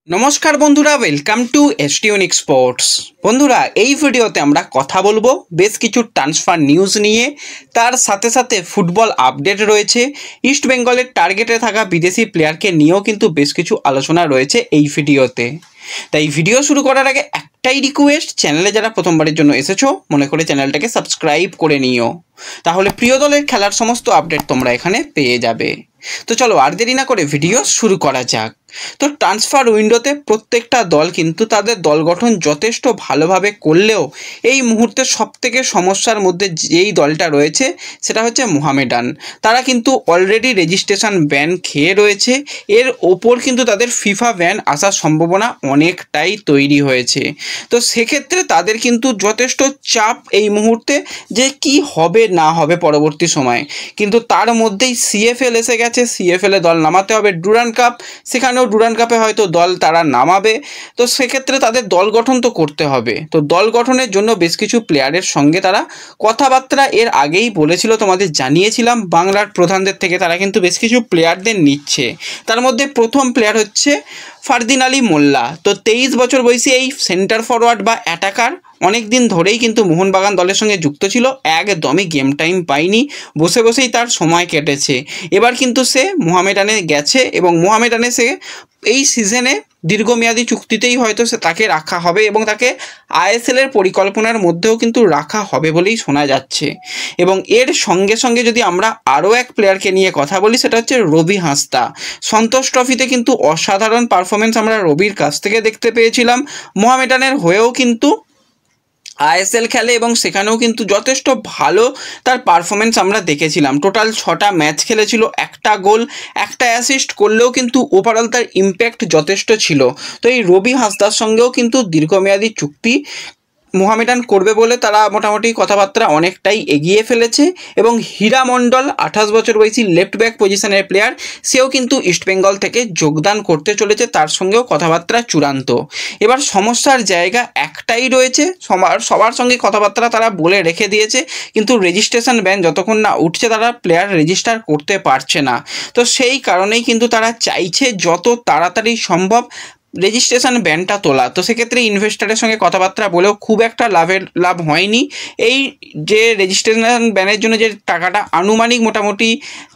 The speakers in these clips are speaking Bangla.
নমস্কার বন্ধুরা, ওয়েলকাম টু এসটিউনিক স্পোর্টস। বন্ধুরা, এই ভিডিওতে আমরা কথা বলবো বেশ কিছু ট্রান্সফার নিউজ নিয়ে। তার সাথে সাথে ফুটবল আপডেট রয়েছে। ইস্ট বেঙ্গলের টার্গেটে থাকা বিদেশি প্লেয়ারকে নিয়েও কিন্তু বেশ কিছু আলোচনা রয়েছে এই ভিডিওতে। তাই ভিডিও শুরু করার আগে একটাই রিকোয়েস্ট, চ্যানেলে যারা প্রথমবারের জন্য এসেছো মনে করে চ্যানেলটাকে সাবস্ক্রাইব করে নিও, তাহলে প্রিয় দলের খেলার সমস্ত আপডেট তোমরা এখানে পেয়ে যাবে। তো চলো আর দেরি না করে ভিডিও শুরু করা যাক। তো ট্রান্সফার উইন্ডোতে প্রত্যেকটা দল কিন্তু তাদের দল গঠন যথেষ্ট ভালোভাবে করলেও এই মুহূর্তে সবথেকে সমস্যার মধ্যে যেই দলটা রয়েছে সেটা হচ্ছে মোহামেডান। তারা কিন্তু অলরেডি রেজিস্ট্রেশন ব্যান খেয়ে রয়েছে। এর ওপর কিন্তু তাদের ফিফা ব্যান আসার সম্ভাবনা অনেকটাই তৈরি হয়েছে। তো সেক্ষেত্রে তাদের কিন্তু যথেষ্ট চাপ এই মুহূর্তে যে কি হবে না হবে পরবর্তী সময়। কিন্তু তার মধ্যেই সিএফএল এসে গেছে, সিএফএলে দল নামাতে হবে। ডুরান্ড কাপ, সেখানেও ডুরান্ড কাপে হয়তো দল তারা নামাবে। তো সেক্ষেত্রে তাদের দল গঠন তো করতে হবে। তো দল গঠনের জন্য বেশ কিছু প্লেয়ারের সঙ্গে তারা কথাবার্তা এর আগেই বলেছিল, তোমাদের জানিয়েছিলাম। বাংলার প্রধানদের থেকে তারা কিন্তু বেশ কিছু প্লেয়ারদের নিচ্ছে। তার মধ্যে প্রথম প্লেয়ার হচ্ছে ফারদিন আলী মোল্লা। তো 23 বছর বয়সী এই সেন্টার ফরওয়ার্ড বা অ্যাটাকার অনেক দিন ধরেই কিন্তু মোহনবাগান দলের সঙ্গে যুক্ত ছিল। একদমই গেম টাইম পায়নি, বসে বসেই তার সময় কেটেছে। এবার কিন্তু সে মোহামেডানে গেছে এবং মোহামেডানে সে এই সিজনে দীর্ঘমেয়াদী চুক্তিতেই হয়তো সে তাকে রাখা হবে এবং তাকে আইএসএলের পরিকল্পনার মধ্যেও কিন্তু রাখা হবে বলেই শোনা যাচ্ছে। এবং এর সঙ্গে সঙ্গে যদি আমরা আরও এক প্লেয়ারকে নিয়ে কথা বলি, সেটা হচ্ছে রবি হাঁসদা। সন্তোষ ট্রফিতে কিন্তু অসাধারণ পারফরমেন্স আমরা রবির কাছ থেকে দেখতে পেয়েছিলাম। মোহামেডানের হয়েও কিন্তু আইএসএল খেলে এবং সেখানেও কিন্তু যথেষ্ট ভালো তার পারফরমেন্স আমরা দেখেছিলাম। টোটাল 6টা ম্যাচ খেলেছিল, 1টা গোল 1টা অ্যাসিস্ট করলেও কিন্তু ওভারঅল তার ইম্প্যাক্ট যথেষ্ট ছিল। তো এই রবি হাঁসদার সঙ্গেও কিন্তু দীর্ঘমেয়াদী চুক্তি মোহামেডান করবে বলে তারা মোটামুটি কথাবার্তা অনেকটাই এগিয়ে ফেলেছে। এবং হীরা মণ্ডল 28 বছর বয়সী লেফট ব্যাক পজিশনের প্লেয়ার, সেও কিন্তু ইস্টবেঙ্গল থেকে যোগদান করতে চলেছে, তার সঙ্গেও কথাবার্তা চূড়ান্ত। এবার সমস্যার জায়গা একটাই রয়েছে, সবার সঙ্গে কথাবার্তা তারা বলে রেখে দিয়েছে, কিন্তু রেজিস্ট্রেশন ব্যান যতক্ষণ না উঠছে তারা প্লেয়ার রেজিস্টার করতে পারছে না। তো সেই কারণেই কিন্তু তারা চাইছে যত তাড়াতাড়ি সম্ভব রেজিস্ট্রেশন ব্যানটা তোলা। তো সেক্ষেত্রে ইনভেস্টারের সঙ্গে কথাবার্তা বলেও খুব একটা লাভ হয়নি। এই যে রেজিস্ট্রেশন ব্যানের জন্য যে টাকাটা আনুমানিক মোটামুটি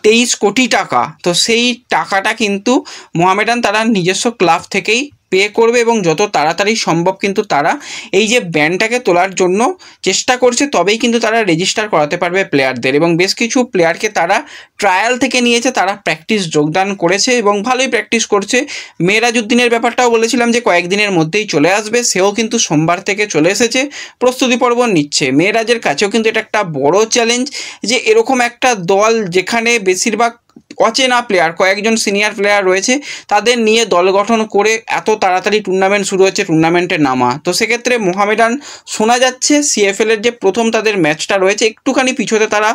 23 কোটি টাকা, তো সেই টাকাটা কিন্তু মোহামেডান তারা নিজস্ব ক্লাব থেকেই পে করবে এবং যত তাড়াতাড়ি সম্ভব কিন্তু তারা এই যে ব্যানটাকে তোলার জন্য চেষ্টা করছে, তবেই কিন্তু তারা রেজিস্টার করাতে পারবে প্লেয়ারদের। এবং বেশ কিছু প্লেয়ারকে তারা ট্রায়াল থেকে নিয়েছে, তারা প্র্যাকটিস যোগদান করেছে এবং ভালোই প্র্যাকটিস করছে। মেরাজউদ্দিনের ব্যাপারটাও বলেছিলাম যে কয়েকদিনের মধ্যেই চলে আসবে, সেও কিন্তু সোমবার থেকে চলে এসেছে, প্রস্তুতি পর্ব নিচ্ছে। মেরাজের কাছেও কিন্তু এটা একটা বড় চ্যালেঞ্জ যে এরকম একটা দল যেখানে বেশিরভাগ অচেনা প্লেয়ার, কয়েকজন সিনিয়র প্লেয়ার রয়েছে, তাদের নিয়ে দল গঠন করে এত তাড়াতাড়ি টুর্নামেন্ট শুরু হচ্ছে, টুর্নামেন্টে নামা। তো সেক্ষেত্রে মোহামেডান শোনা যাচ্ছে সিএফএলের যে প্রথম তাদের ম্যাচটা রয়েছে একটুখানি পিছোতে তারা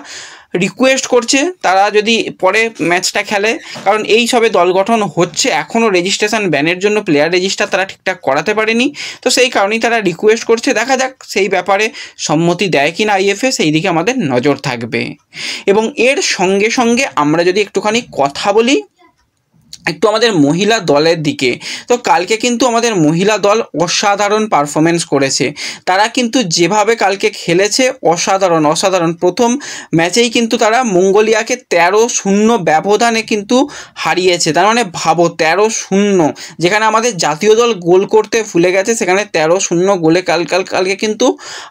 রিকোয়েস্ট করছে, তারা যদি পরে ম্যাচটা খেলে, কারণ এই সবে দল গঠন হচ্ছে, এখনও রেজিস্ট্রেশন ব্যানের জন্য প্লেয়ার রেজিস্টার তারা ঠিকঠাক করাতে পারেনি। তো সেই কারণেই তারা রিকোয়েস্ট করছে, দেখা যাক সেই ব্যাপারে সম্মতি দেয় কি না আইএফএ, সেই দিকে আমাদের নজর থাকবে। এবং এর সঙ্গে সঙ্গে আমরা যদি একটুখানি কথা বলি একটু আমাদের মহিলা দলের দিকে, তো কালকে কিন্তু আমাদের মহিলা দল অসাধারণ পারফরমেন্স করেছে। তারা কিন্তু যেভাবে কালকে খেলেছে অসাধারণ। প্রথম ম্যাচেই কিন্তু তারা মঙ্গোলিয়াকে 13-0 ব্যবধানে কিন্তু হারিয়েছে। তার মানে ভাবো 13-0, যেখানে আমাদের জাতীয় দল গোল করতে ভুলে গেছে, সেখানে 13-0 গোলে কালকে কিন্তু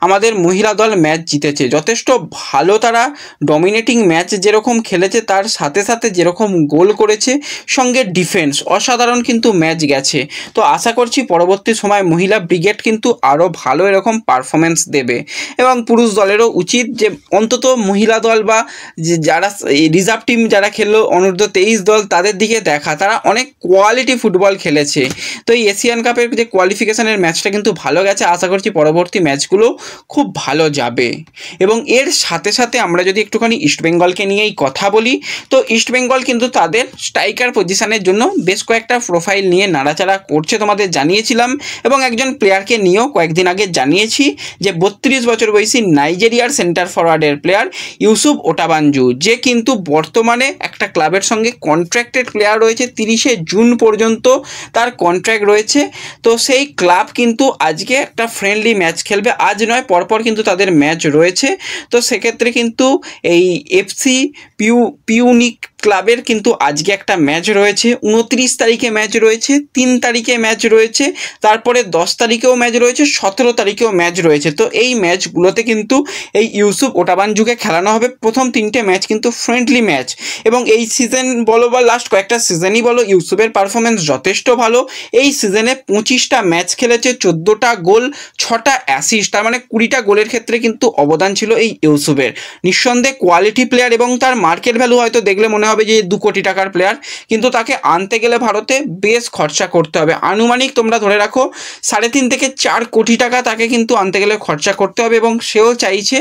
আমাদের মহিলা দল ম্যাচ জিতেছে। যথেষ্ট ভালো তারা ডমিনেটিং ম্যাচ যেরকম খেলেছে, তার সাথে সাথে যেরকম গোল করেছে, সঙ্গে ডিফেন্স অসাধারণ কিন্তু ম্যাচ গেছে। তো আশা করছি পরবর্তী সময় মহিলা ব্রিগেড কিন্তু আরও ভালো এরকম পারফরমেন্স দেবে। এবং পুরুষ দলেরও উচিত যে অন্তত মহিলা দল বা যারা রিজার্ভ টিম যারা খেললো অনূর্ধ্ব 23 দল, তাদের দিকে দেখা, তারা অনেক কোয়ালিটি ফুটবল খেলেছে। তো এই এশিয়ান কাপের যে কোয়ালিফিকেশনের ম্যাচটা কিন্তু ভালো গেছে, আশা করছি পরবর্তী ম্যাচগুলো খুব ভালো যাবে। এবং এর সাথে সাথে আমরা যদি একটুখানি ইস্টবেঙ্গলকে নিয়েই কথা বলি, তো ইস্টবেঙ্গল কিন্তু তাদের স্ট্রাইকার পজিশন সেখানের জন্য বেশ কয়েকটা প্রোফাইল নিয়ে নাড়াচাড়া করছে, তোমাদের জানিয়েছিলাম, এবং একজন প্লেয়ারকে নিয়েও কয়েকদিন আগে জানিয়েছি যে 32 বছর বয়সী নাইজেরিয়ার সেন্টার ফরওয়ার্ডের প্লেয়ার ইউসুফ ওটাবাঞ্জু, যে কিন্তু বর্তমানে একটা ক্লাবের সঙ্গে কন্ট্রাক্টেড প্লেয়ার রয়েছে, 30শে জুন পর্যন্ত তার কন্ট্রাক্ট রয়েছে। তো সেই ক্লাব কিন্তু আজকে একটা ফ্রেন্ডলি ম্যাচ খেলবে, আজ নয় পরপর কিন্তু তাদের ম্যাচ রয়েছে। তো সেক্ষেত্রে কিন্তু এই এফসি পিউনিক ক্লাবের কিন্তু আজকে একটা ম্যাচ রয়েছে, 29 তারিখে ম্যাচ রয়েছে, 3 তারিখে ম্যাচ রয়েছে, তারপরে 10 তারিখেও ম্যাচ রয়েছে, 17 তারিখেও ম্যাচ রয়েছে। তো এই ম্যাচগুলোতে কিন্তু এই ইউসুফ ওটাবাঞ্জুকে খেলানো হবে। প্রথম 3টে ম্যাচ কিন্তু ফ্রেন্ডলি ম্যাচ, এবং এই সিজন বলো বা লাস্ট কয়েকটা সিজনই বলো, ইউসুফের পারফরমেন্স যথেষ্ট ভালো। এই সিজনে 25টা ম্যাচ খেলেছে, 14টা গোল, 6টা অ্যাসিস্ট, তার মানে 20টা গোলের ক্ষেত্রে কিন্তু অবদান ছিল এই ইউসুফের। নিঃসন্দেহে কোয়ালিটি প্লেয়ার, এবং তার মার্কেট ভ্যালু হয়তো দেখলে মনে হবে যে 2 কোটি টাকার প্লেয়ার, কিন্তু তাকে আনতে গেলে ভারতে বেশ খরচা করতে হবে। আনুমানিক তোমরা ধরে রাখো 3.5 থেকে 4 কোটি টাকা তাকে কিন্তু আনতে গেলে খরচা করতে হবে, এবং সেও চাইছে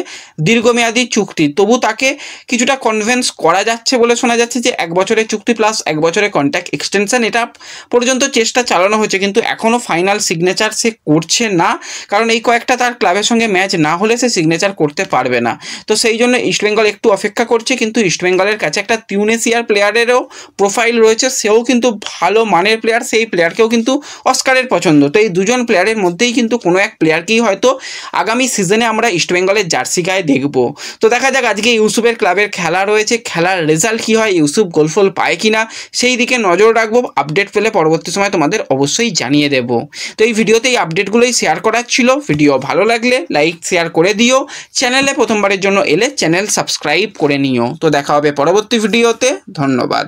দীর্ঘমেয়াদী চুক্তি। তবু তাকে কিছুটা কনভিন্স করা যাচ্ছে বলে শোনা যাচ্ছে যে 1 বছরের চুক্তি প্লাস 1 বছরের কন্ট্রাক্ট এক্সটেনশন, এটা পর্যন্ত চেষ্টা চালানো হয়েছে, কিন্তু এখনও ফাইনাল সিগনেচার সে করছে না, কারণ এই কয়েকটা তার ক্লাবের সঙ্গে ম্যাচ না হলে সে সিগনেচার করতে পারবে না। তো সেই জন্য ইস্টবেঙ্গল একটু অপেক্ষা করছে, কিন্তু ইস্টবেঙ্গলের কাছে একটা তিউনেসিয়ার প্লেয়ারেরও প্রোফাইল রয়েছে, সেও কিন্তু ভালো মানের প্লেয়ার, সেই প্লেয়ারকেও কিন্তু অস্কারের পছন্দ। তো এই দুজন প্লেয়ারের মধ্যেই কিন্তু কোনো এক প্লেয়ারকেই হয়তো আগামী সিজনে আমরা ইস্টবেঙ্গলের জার্সি গায়ে দেখব। তো দেখা যাক আজকে ইউসুফের ক্লাবের খেলা রয়েছে, খেলার রেজাল্ট কী হয়, ইউসুফ গোলফল পায় কিনা সেই দিকে নজর রাখবো। আপডেট পেলে পরবর্তী সময় তোমাদের অবশ্যই জানিয়ে দেব। তো এই ভিডিওতে এই আপডেটগুলোই শেয়ার করার ছিল। ভিডিও ভালো লাগলে লাইক শেয়ার করে দিও, চ্যানেলে প্রথমবারের জন্য এলে চ্যানেল সাবস্ক্রাইব করে নিও। তো দেখা হবে পরবর্তী ভিডিওতে, ধন্যবাদ।